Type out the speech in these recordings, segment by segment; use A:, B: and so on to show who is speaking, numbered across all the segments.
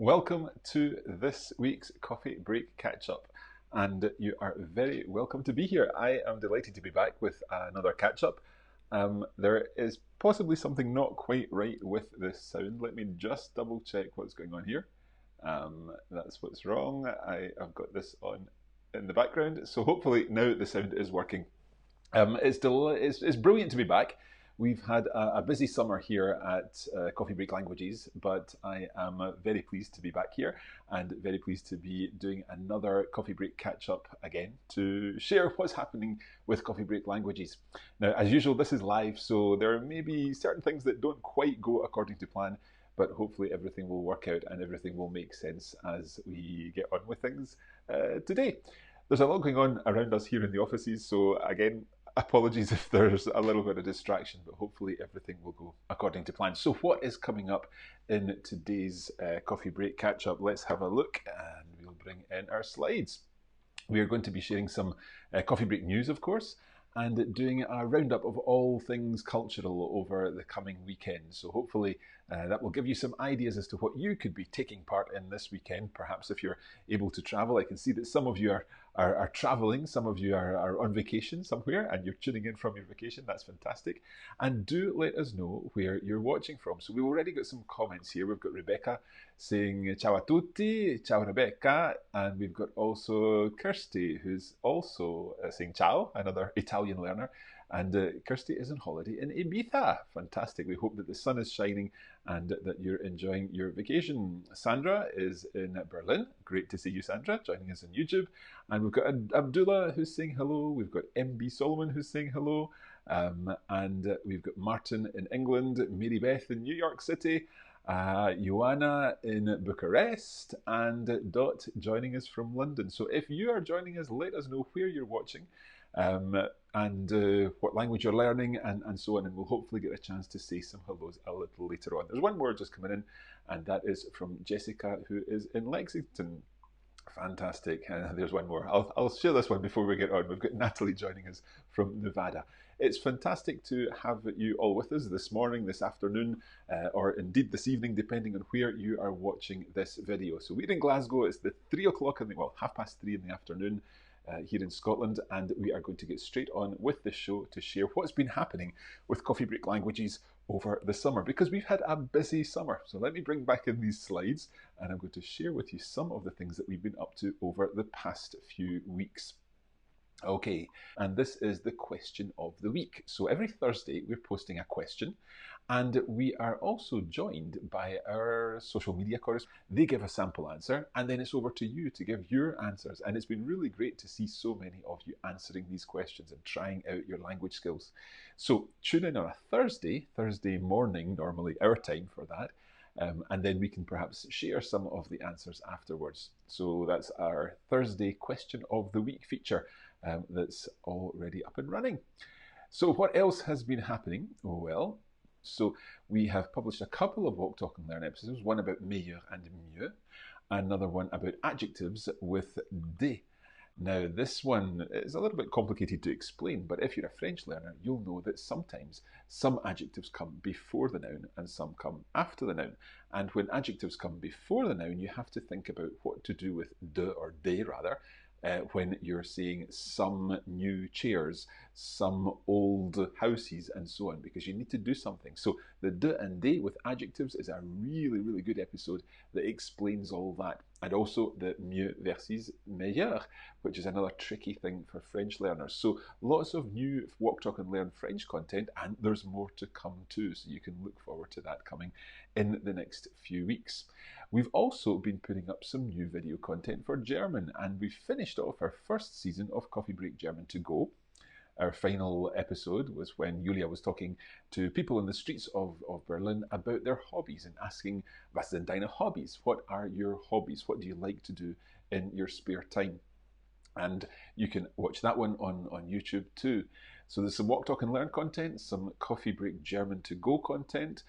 A: Welcome to this week's Coffee Break Catch-Up, and you are very welcome to be here. I am delighted to be back with another catch-up. There is possibly something not quite right with this sound. Let me just double check what's going on here. That's what's wrong. I have got this on in the background, so hopefully now the sound is working. It's brilliant to be back. We've had a busy summer here at Coffee Break Languages, but I am very pleased to be back here and very pleased to be doing another Coffee Break catch-up again to share what's happening with Coffee Break Languages. Now, as usual, this is live, so there may be certain things that don't quite go according to plan, but hopefully everything will work out and everything will make sense as we get on with things today. There's a lot going on around us here in the offices, so again, apologies if there's a little bit of distraction, but hopefully everything will go according to plan. So what is coming up in today's coffee break catch-up? Let's have a look and we'll bring in our slides. We are going to be sharing some coffee break news, of course, and doing a roundup of all things cultural over the coming weekend. So hopefully that will give you some ideas as to what you could be taking part in this weekend. Perhaps if you're able to travel. I can see that some of you are traveling, some of you are on vacation somewhere and you're tuning in from your vacation. That's fantastic. And do let us know where you're watching from. So we've already got some comments here. We've got Rebecca saying ciao a tutti, ciao Rebecca, and we've got also Kirsty who's also saying ciao, another Italian learner. And Kirsty is on holiday in Ibiza. Fantastic. We hope that the sun is shining and that you're enjoying your vacation. Sandra is in Berlin. Great to see you, Sandra, joining us on YouTube. And we've got Abdullah who's saying hello. We've got MB Solomon who's saying hello. And we've got Martin in England, Mary Beth in New York City, Joanna in Bucharest, and Dot joining us from London. So if you are joining us, let us know where you're watching. And what language you're learning and so on, and we'll hopefully get a chance to say some hellos a little later on. There's one more just coming in, and that is from Jessica, who is in Lexington. Fantastic. There's one more. I'll share this one before we get on. We've got Natalie joining us from Nevada. It's fantastic to have you all with us this morning, this afternoon, or indeed this evening, depending on where you are watching this video. So we're in Glasgow. It's the 3 o'clock, 3:30 in the afternoon. Here in Scotland, and we are going to get straight on with this show to share what's been happening with Coffee Break Languages over the summer, because we've had a busy summer. So let me bring back in these slides, and I'm going to share with you some of the things that we've been up to over the past few weeks. Okay, and this is the question of the week. So every Thursday we're posting a question, and we are also joined by our social media correspondents. They give a sample answer, and then it's over to you to give your answers. And it's been really great to see so many of you answering these questions and trying out your language skills. So tune in on a Thursday morning, normally our time for that. And then we can perhaps share some of the answers afterwards. So that's our Thursday question of the week feature that's already up and running. So what else has been happening? Well, so we have published a couple of Walk, Talk and Learn episodes, one about meilleur and mieux, another one about adjectives with de. Now, this one is a little bit complicated to explain, but if you're a French learner, you'll know that sometimes some adjectives come before the noun and some come after the noun. And when adjectives come before the noun, you have to think about what to do with de, or de rather, when you're saying some new chairs, some old houses, and so on, because you need to do something. So the de and de with adjectives is a really, really good episode that explains all that. And also the mieux versus meilleur, which is another tricky thing for French learners. So lots of new Walk, Talk and Learn French content, and there's more to come too. So you can look forward to that coming in the next few weeks. We've also been putting up some new video content for German, and we finished off our first season of Coffee Break German to Go. Our final episode was when Julia was talking to people in the streets of Berlin about their hobbies and asking, was sind deine Hobbys? What are your hobbies? What do you like to do in your spare time? And you can watch that one on YouTube too. So there's some Walk, Talk and Learn content, some Coffee Break German to Go content.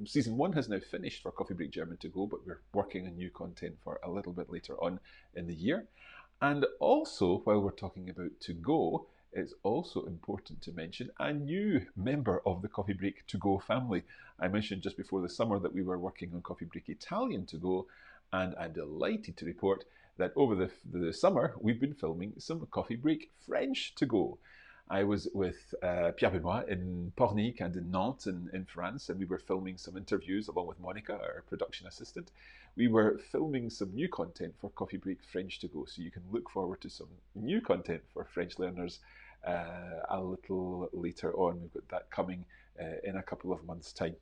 A: Season 1 has now finished for Coffee Break German to Go, but we're working on new content for a little bit later on in the year. And also, while we're talking about to go, it's also important to mention a new member of the Coffee Break to Go family. I mentioned just before the summer that we were working on Coffee Break Italian to Go, and I'm delighted to report that over the summer we've been filming some Coffee Break French to go. I was with Pierre Benoit in Pornic and in Nantes in France, and we were filming some interviews along with Monica, our production assistant. We were filming some new content for Coffee Break French to go, so you can look forward to some new content for French learners a little later on. We've got that coming in a couple of months' time.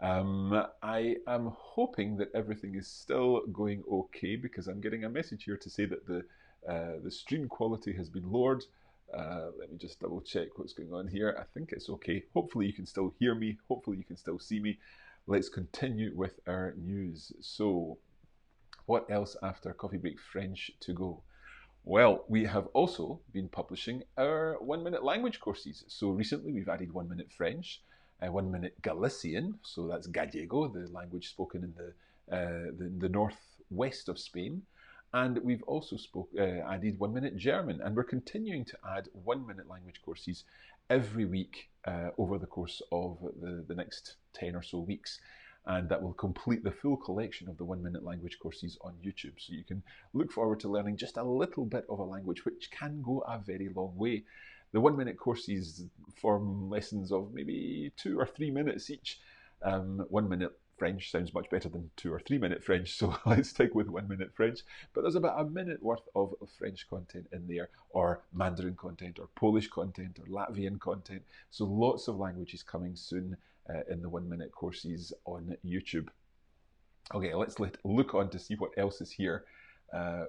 A: I am hoping that everything is still going okay, because I'm getting a message here to say that the stream quality has been lowered. Let me just double check what's going on here. I think it's okay. Hopefully you can still hear me. Hopefully you can still see me. Let's continue with our news. So, what else after Coffee Break French to go? Well, we have also been publishing our 1 minute language courses. So recently we've added 1 minute French, 1 minute Galician, so that's Gallego, the language spoken in the northwest of Spain. And we've also added 1 minute German, and we're continuing to add 1 minute language courses every week over the course of the next 10 or so weeks. And that will complete the full collection of the 1 minute language courses on YouTube. So you can look forward to learning just a little bit of a language, which can go a very long way. The 1 minute courses form lessons of maybe 2 or 3 minutes each. 1 minute French sounds much better than 2 or 3 minute French, so let's stick with 1 minute French. But there's about a minute worth of French content in there, or Mandarin content, or Polish content, or Latvian content. So lots of languages coming soon in the 1 minute courses on YouTube. Okay, let's look on to see what else is here.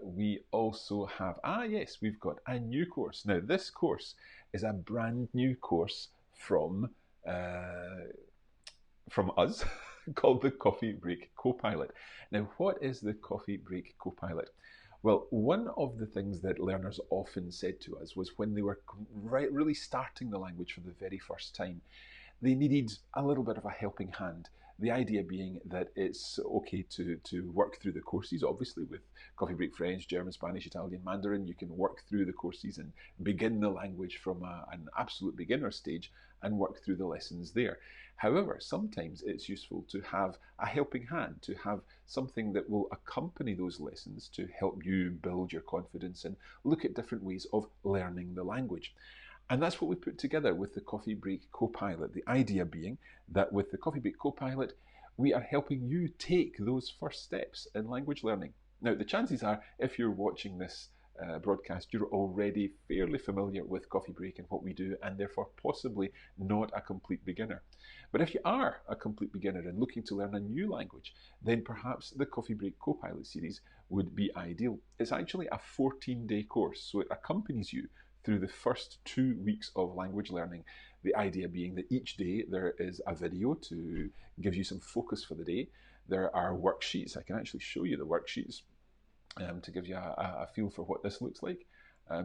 A: We also have, yes, we've got a new course. Now, this course is a brand new course from us called the Coffee Break Copilot. Now, what is the Coffee Break Copilot? Well, one of the things that learners often said to us was when they were really starting the language for the very first time, they needed a little bit of a helping hand. The idea being that it's okay to work through the courses, obviously with Coffee Break French, German, Spanish, Italian, Mandarin. You can work through the courses and begin the language from an absolute beginner stage and work through the lessons there. However, sometimes it's useful to have a helping hand, to have something that will accompany those lessons to help you build your confidence and look at different ways of learning the language. And that's what we put together with the Coffee Break Copilot. The idea being that with the Coffee Break Copilot, we are helping you take those first steps in language learning. Now, the chances are, if you're watching this broadcast, you're already fairly familiar with Coffee Break and what we do, and therefore possibly not a complete beginner. But if you are a complete beginner and looking to learn a new language, then perhaps the Coffee Break Copilot series would be ideal. It's actually a 14-day course, so it accompanies you through the first 2 weeks of language learning. The idea being that each day there is a video to give you some focus for the day. There are worksheets. I can actually show you the worksheets to give you a feel for what this looks like.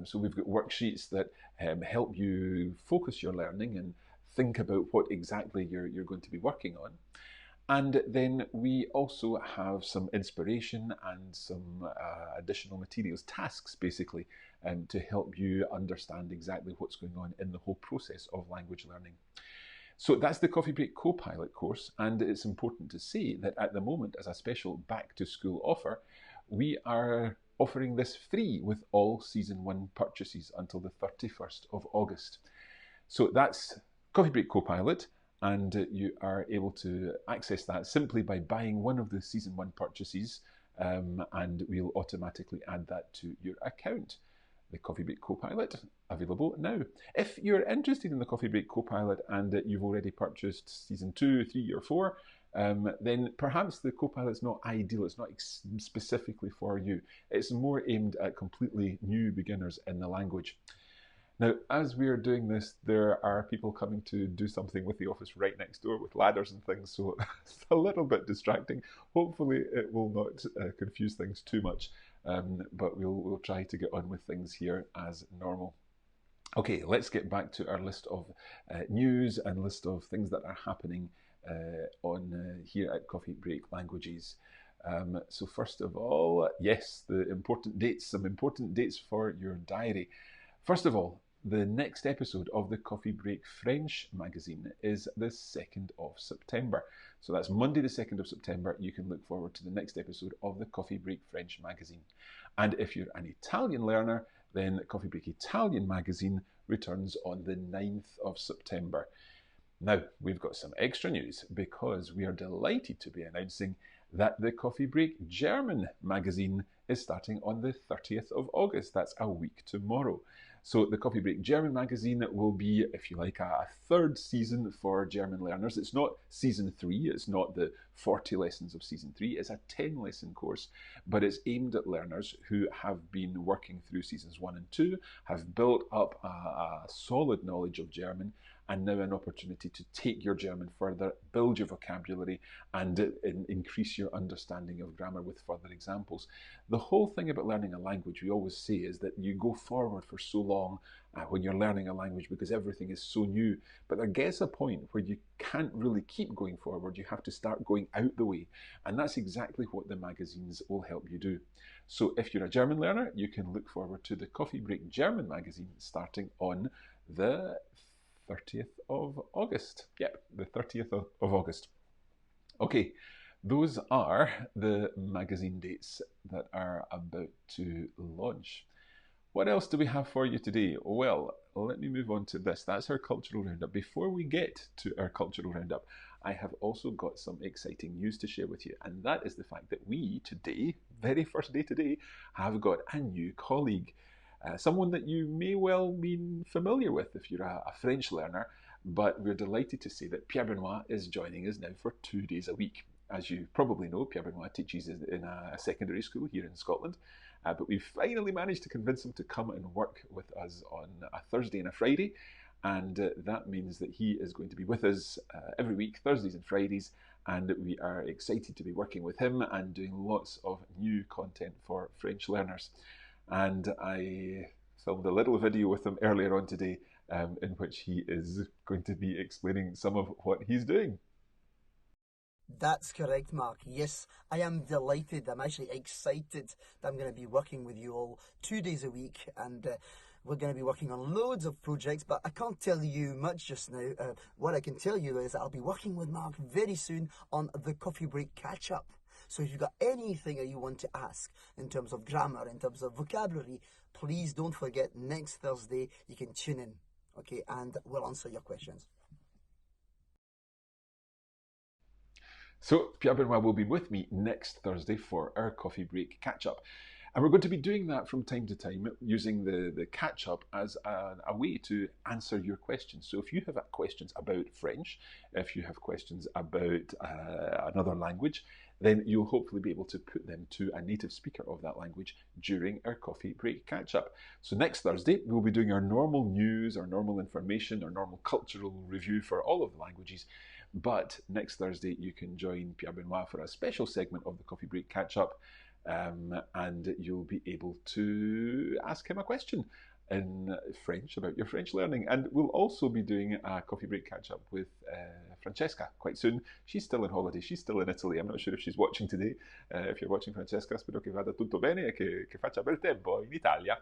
A: So we've got worksheets that help you focus your learning and think about what exactly you're going to be working on. And then we also have some inspiration and some additional materials, tasks basically, to help you understand exactly what's going on in the whole process of language learning. So that's the Coffee Break Copilot course, and it's important to say that at the moment, as a special back to school offer, we are offering this free with all Season 1 purchases until the 31st of August. So that's Coffee Break Copilot, and you are able to access that simply by buying one of the Season 1 purchases, and we'll automatically add that to your account. The Coffee Break Copilot, available now. If you're interested in the Coffee Break Copilot and you've already purchased Season 2, 3 or 4, then perhaps the Copilot's not ideal. It's not specifically for you. It's more aimed at completely new beginners in the language. Now, as we are doing this, there are people coming to do something with the office right next door with ladders and things, so it's a little bit distracting. Hopefully it will not confuse things too much, but we'll try to get on with things here as normal. Okay, let's get back to our list of news and list of things that are happening on here at Coffee Break Languages. So first of all, yes, the important dates, some important dates for your diary. First of all, the next episode of the Coffee Break French magazine is the 2nd of September. So that's Monday the 2nd of September. You can look forward to the next episode of the Coffee Break French magazine. And if you're an Italian learner, then Coffee Break Italian magazine returns on the 9th of September. Now, we've got some extra news because we are delighted to be announcing that the Coffee Break German magazine is starting on the 30th of August. That's a week tomorrow. So the Coffee Break German magazine will be, if you like, a third season for German learners. It's not season 3, it's not the 40 lessons of season 3, it's a 10 lesson course, but it's aimed at learners who have been working through seasons 1 and 2, have built up a solid knowledge of German, and now an opportunity to take your German further, build your vocabulary, and increase your understanding of grammar with further examples. The whole thing about learning a language, we always say, is that you go forward for so long when you're learning a language because everything is so new. But there gets a point where you can't really keep going forward. You have to start going out the way. And that's exactly what the magazines will help you do. So if you're a German learner, you can look forward to the Coffee Break German magazine starting on the 30th of August. Yep, the 30th of August. Okay, those are the magazine dates that are about to launch. What else do we have for you today? Well, let me move on to this. That's our cultural roundup. Before we get to our cultural roundup, I have also got some exciting news to share with you, and that is the fact that we today, very first day today, have got a new colleague. Someone that you may well be familiar with if you're a French learner, but we're delighted to say that Pierre Benoit is joining us now for 2 days a week. As you probably know, Pierre Benoit teaches in a secondary school here in Scotland, but we've finally managed to convince him to come and work with us on a Thursday and a Friday, and that means that he is going to be with us every week, Thursdays and Fridays, and we are excited to be working with him and doing lots of new content for French learners. And I filmed a little video with him earlier on today in which he is going to be explaining some of what he's doing.
B: That's correct, Mark. Yes, I am delighted. I'm actually excited that I'm going to be working with you all 2 days a week, and we're going to be working on loads of projects, but I can't tell you much just now. What I can tell you is that I'll be working with Mark very soon on the Coffee Break Catch-Up. So if you've got anything that you want to ask in terms of grammar, in terms of vocabulary, please don't forget next Thursday you can tune in, okay, and we'll answer your questions.
A: So Pierre Benoit will be with me next Thursday for our Coffee Break Catch-Up. And we're going to be doing that from time to time, using the catch-up as a way to answer your questions. So if you have questions about French, if you have questions about another language, then you'll hopefully be able to put them to a native speaker of that language during our Coffee Break Catch-Up. So next Thursday, we'll be doing our normal news, our normal information, our normal cultural review for all of the languages. But next Thursday, you can join Pierre Benoit for a special segment of the Coffee Break Catch-Up, and you'll be able to ask him a question in French about your French learning. And we'll also be doing a Coffee Break Catch-Up with Francesca quite soon. She's still on holiday. She's still in Italy. I'm not sure if she's watching today. If you're watching, Francesca, spero che vada tutto bene e che faccia bel tempo in Italia.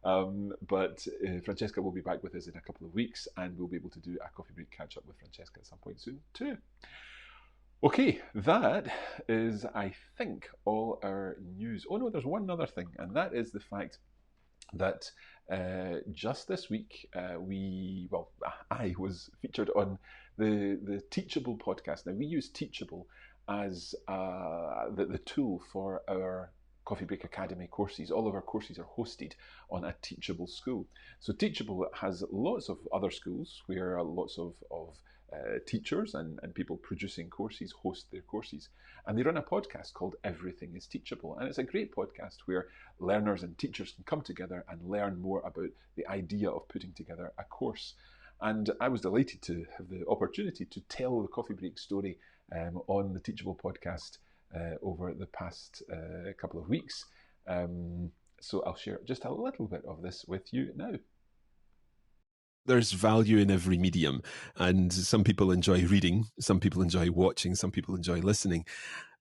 A: But Francesca will be back with us in a couple of weeks, and we'll be able to do a Coffee Break Catch-Up with Francesca at some point soon too. Okay, that is, I think, all our news. Oh no, there's one other thing, and that is the fact that just this week I was featured on the Teachable podcast. Now, we use Teachable as the tool for our Coffee Break Academy courses. All of our courses are hosted on a Teachable school. So Teachable has lots of other schools where lots of teachers and people producing courses host their courses. And they run a podcast called Everything is Teachable. And it's a great podcast where learners and teachers can come together and learn more about the idea of putting together a course. And I was delighted to have the opportunity to tell the Coffee Break story on the Teachable podcast over the past couple of weeks. So I'll share just a little bit of this with you now.
C: There's value in every medium, and some people enjoy reading, some people enjoy watching, some people enjoy listening.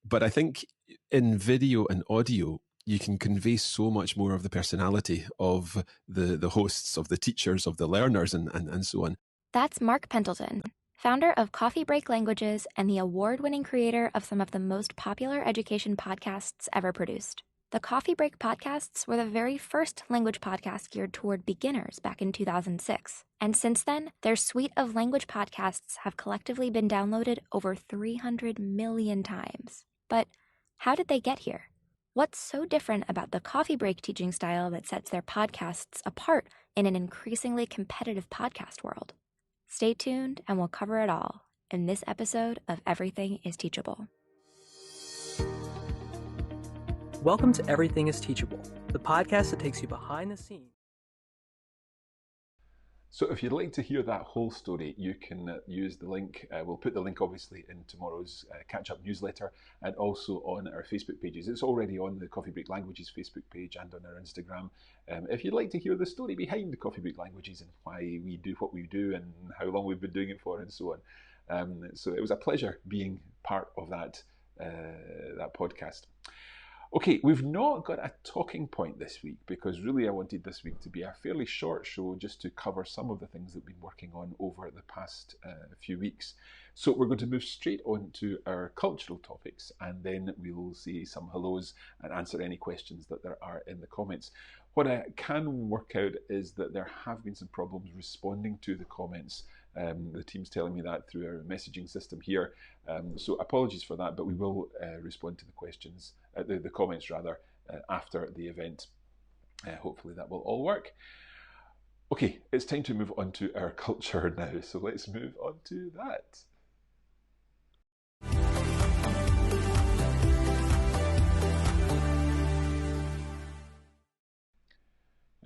C: But I think in video and audio, you can convey so much more of the personality of the hosts, of the teachers, of the learners, and so on.
D: That's Mark Pendleton, founder of Coffee Break Languages and the award-winning creator of some of the most popular education podcasts ever produced. The Coffee Break podcasts were the very first language podcast geared toward beginners back in 2006. And since then, their suite of language podcasts have collectively been downloaded over 300 million times. But how did they get here? What's so different about the Coffee Break teaching style that sets their podcasts apart in an increasingly competitive podcast world? Stay tuned and we'll cover it all in this episode of Everything is Teachable.
E: Welcome to Everything is Teachable, the podcast that takes you behind the scenes.
A: So if you'd like to hear that whole story, you can use the link. We'll put the link obviously in tomorrow's catch-up newsletter and also on our Facebook pages. It's already on the Coffee Break Languages Facebook page and on our Instagram. If you'd like to hear the story behind the Coffee Break Languages and why we do what we do and how long we've been doing it for and so on. So it was a pleasure being part of that podcast. Okay, we've not got a talking point this week because really I wanted this week to be a fairly short show just to cover some of the things that we've been working on over the past few weeks. So we're going to move straight on to our cultural topics and then we'll say some hellos and answer any questions that there are in the comments. What I can work out is that there have been some problems responding to the comments. The team's telling me that through our messaging system here. So apologies for that, but we will respond to the questions, the comments rather, after the event. Hopefully that will all work. Okay, it's time to move on to our culture now. So let's move on to that.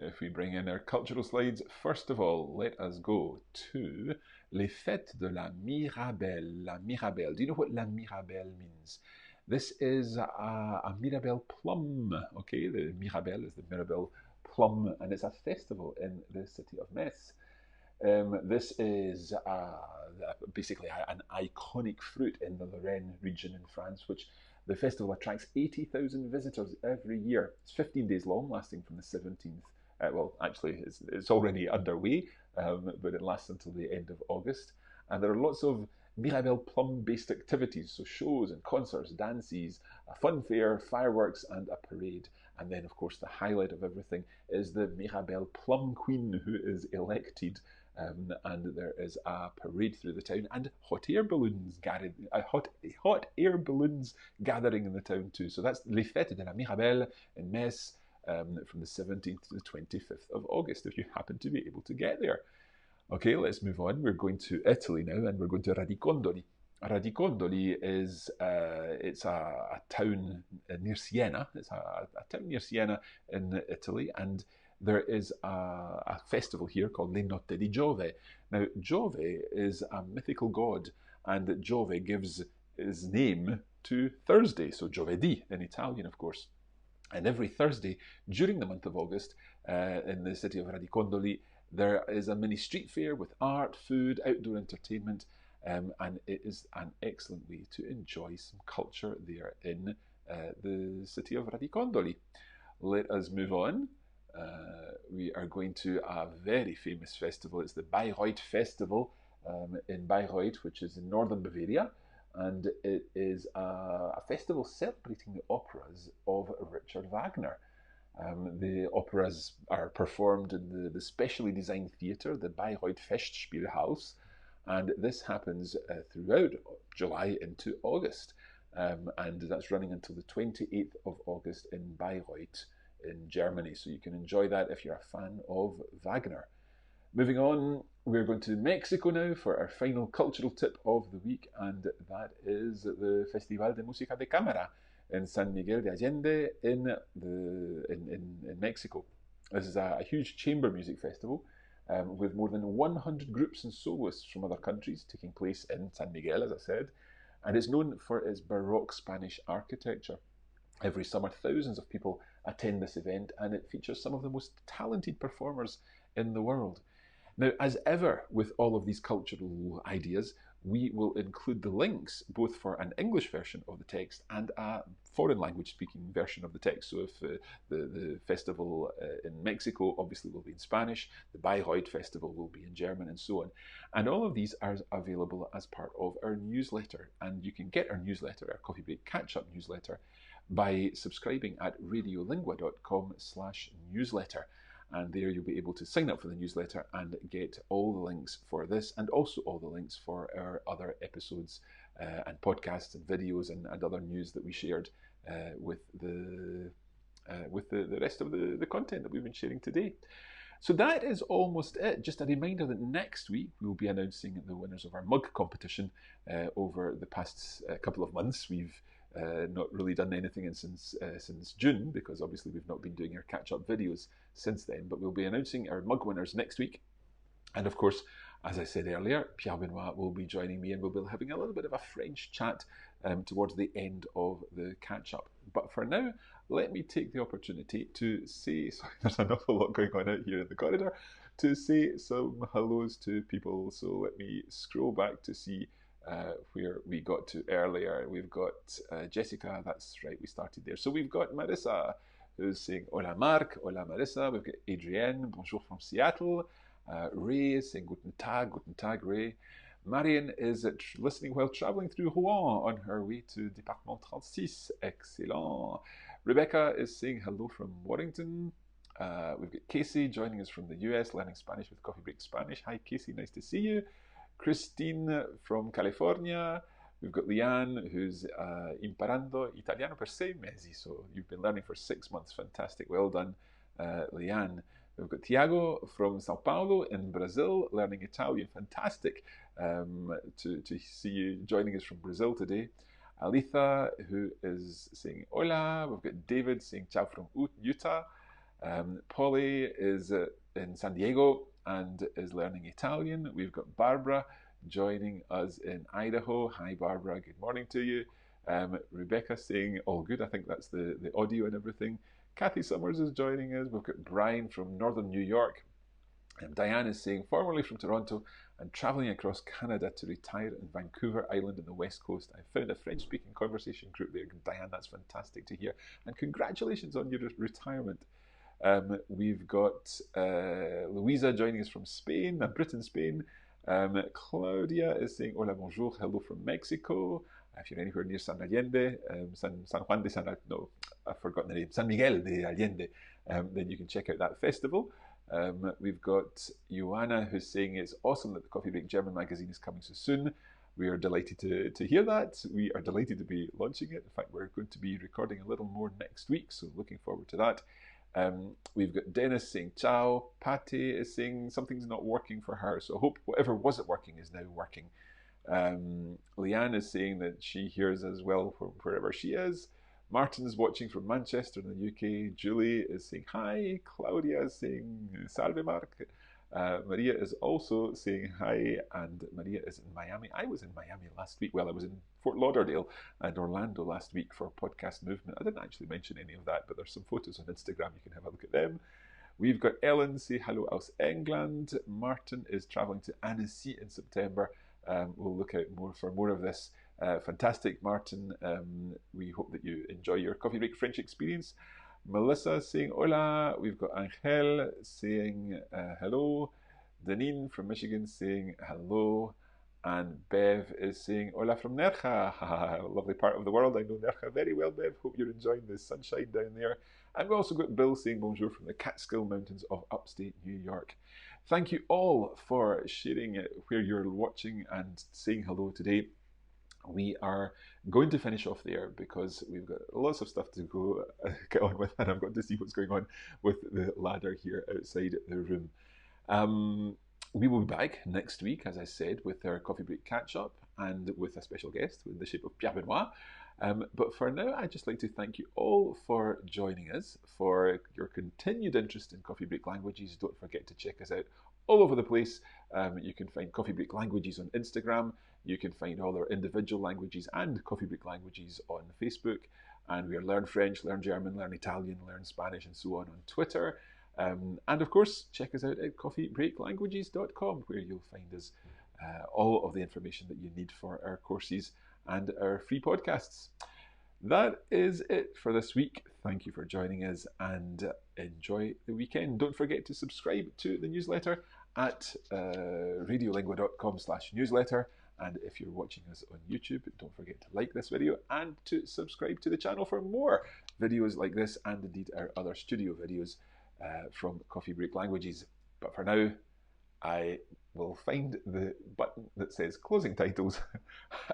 A: If we bring in our cultural slides, first of all, let us go to les fêtes de la Mirabelle. La Mirabelle. Do you know what la Mirabelle means? This is a Mirabelle plum. Okay, the Mirabelle is the Mirabelle plum, and it's a festival in the city of Metz. This is basically an iconic fruit in the Lorraine region in France, which the festival attracts 80,000 visitors every year. It's 15 days long, lasting from the 17th. Well, actually, it's already underway, but it lasts until the end of August. And there are lots of Mirabelle plum-based activities, so shows and concerts, dances, a fun fair, fireworks, and a parade. And then, of course, the highlight of everything is the Mirabelle Plum Queen, who is elected. And there is a parade through the town and hot air balloons gathering in the town too. So that's Les Fêtes de la Mirabelle in Metz from the 17th to the 25th of August, if you happen to be able to get there. Okay, let's move on. We're going to Italy now, and we're going to Radicondoli. Radicondoli is it's a town near Siena. It's a town near Siena in Italy, and there is a festival here called Le Notte di Giove. Now, Giove is a mythical god, and Giove gives his name to Thursday, so giovedì in Italian, of course. And every Thursday during the month of August in the city of Radicondoli, there is a mini street fair with art, food, outdoor entertainment, and it is an excellent way to enjoy some culture there in the city of Radicondoli. Let us move on. We are going to a very famous festival. It's the Bayreuth Festival in Bayreuth, which is in northern Bavaria. And it is a festival celebrating the operas of Richard Wagner. The operas are performed in the specially designed theatre, the Bayreuth Festspielhaus, and this happens throughout July into August. And that's running until the 28th of August in Bayreuth in Germany. So you can enjoy that if you're a fan of Wagner. Moving on, we're going to Mexico now for our final cultural tip of the week, and that is the Festival de Música de Cámara in San Miguel de Allende in Mexico. This is a huge chamber music festival with more than 100 groups and soloists from other countries taking place in San Miguel, as I said, and it's known for its Baroque Spanish architecture. Every summer, thousands of people attend this event, and it features some of the most talented performers in the world. Now, as ever with all of these cultural ideas, we will include the links both for an English version of the text and a foreign language speaking version of the text. So if the festival in Mexico obviously will be in Spanish, the Bayreuth festival will be in German, and so on. And all of these are available as part of our newsletter. And you can get our newsletter, our Coffee Break Catch-Up newsletter, by subscribing at radiolingua.com/newsletter. And there you'll be able to sign up for the newsletter and get all the links for this, and also all the links for our other episodes and podcasts and videos and other news that we shared with the rest of the content that we've been sharing today. So that is almost it. Just a reminder that next week we will be announcing the winners of our mug competition. Over the past couple of months, we've not really done anything since June, because obviously we've not been doing our catch-up videos since then. But we'll be announcing our mug winners next week. And of course, as I said earlier, Pierre Benoit will be joining me, and we'll be having a little bit of a French chat towards the end of the catch-up. But for now, let me take the opportunity to say, sorry, there's an awful lot going on out here in the corridor, to say some hellos to people. So let me scroll back to see where we got to earlier. We've got Jessica, that's right, we started there. So we've got Marissa, who's saying hola Marc, hola Marissa. We've got Adrienne, bonjour from Seattle. Ray is saying guten Tag, Ray. Marion is listening while traveling through Rouen on her way to Département 36. Excellent. Rebecca is saying hello from Warrington. We've got Casey joining us from the US, learning Spanish with Coffee Break Spanish. Hi Casey, nice to see you. Christine from California. We've got Leanne, who's imparando italiano per 6 mesi. So you've been learning for 6 months. Fantastic. Well done, Leanne. We've got Tiago from Sao Paulo in Brazil, learning Italian. Fantastic to see you joining us from Brazil today. Alitha, who is saying hola. We've got David saying ciao from Utah. Polly is in San Diego and is learning Italian. We've got Barbara joining us in Idaho. Hi Barbara, good morning to you. Rebecca saying all good. I think that's the audio and everything. Kathy Summers is joining us. We've got Brian from Northern New York. Diane is saying, formerly from Toronto and travelling across Canada to retire in Vancouver Island in the West Coast. I found a French-speaking conversation group there. Diane, that's fantastic to hear. And congratulations on your retirement. We've got Louisa joining us from Spain, Britain, Spain. Claudia is saying, hola, bonjour, hello from Mexico. If you're anywhere near San Allende, San Juan de San, no, I've forgotten the name, San Miguel de Allende, then you can check out that festival. We've got Joanna who's saying it's awesome that the Coffee Break German magazine is coming so soon. We are delighted to hear that. We are delighted to be launching it. In fact, we're going to be recording a little more next week, so looking forward to that. We've got Dennis saying ciao. Patty is saying something's not working for her, so I hope whatever wasn't working is now working. Leanne is saying that she hears us well from wherever she is. Martin is watching from Manchester in the UK. Julie is saying hi. Claudia is saying salve Mark. Maria is also saying hi, and Maria is in Miami. I was in Miami last week. Well, I was in Fort Lauderdale and Orlando last week for Podcast Movement. I didn't actually mention any of that, but there's some photos on Instagram. You can have a look at them. We've got Ellen say hello aus England. Martin is traveling to Annecy in September. We'll look out for more of this. Fantastic, Martin. We hope that you enjoy your Coffee Break French experience. Melissa saying hola. We've got Angel saying hello. Deneen from Michigan saying hello. And Bev is saying hola from Nerja. A lovely part of the world. I know Nerja very well, Bev. Hope you're enjoying the sunshine down there. And we've also got Bill saying bonjour from the Catskill Mountains of upstate New York. Thank you all for sharing where you're watching and saying hello today. We are going to finish off there because we've got lots of stuff to go get on with, and I've got to see what's going on with the ladder here outside the room. We will be back next week, as I said, with our Coffee Break catch-up and with a special guest in the shape of Pierre Benoit. But for now, I'd just like to thank you all for joining us, for your continued interest in Coffee Break Languages. Don't forget to check us out all over the place. You can find Coffee Break Languages on Instagram. You can find all our individual languages and Coffee Break Languages on Facebook. And we are Learn French, Learn German, Learn Italian, Learn Spanish, and so on Twitter. And of course, check us out at coffeebreaklanguages.com, where you'll find us all of the information that you need for our courses and our free podcasts. That is it for this week. Thank you for joining us and enjoy the weekend. Don't forget to subscribe to the newsletter at radiolingua.com/newsletter. And if you're watching us on YouTube, don't forget to like this video and to subscribe to the channel for more videos like this and indeed our other studio videos from Coffee Break Languages. But for now, I will find the button that says closing titles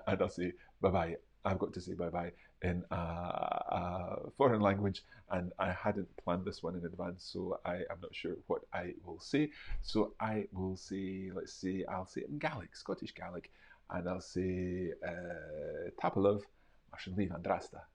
A: and I'll say bye-bye. I've got to say bye-bye in a foreign language, and I hadn't planned this one in advance, so I am not sure what I will say. So I will say, I'll say it in Gaelic, Scottish Gaelic, and I'll say Tapalov, Marshall Leave Andrasta.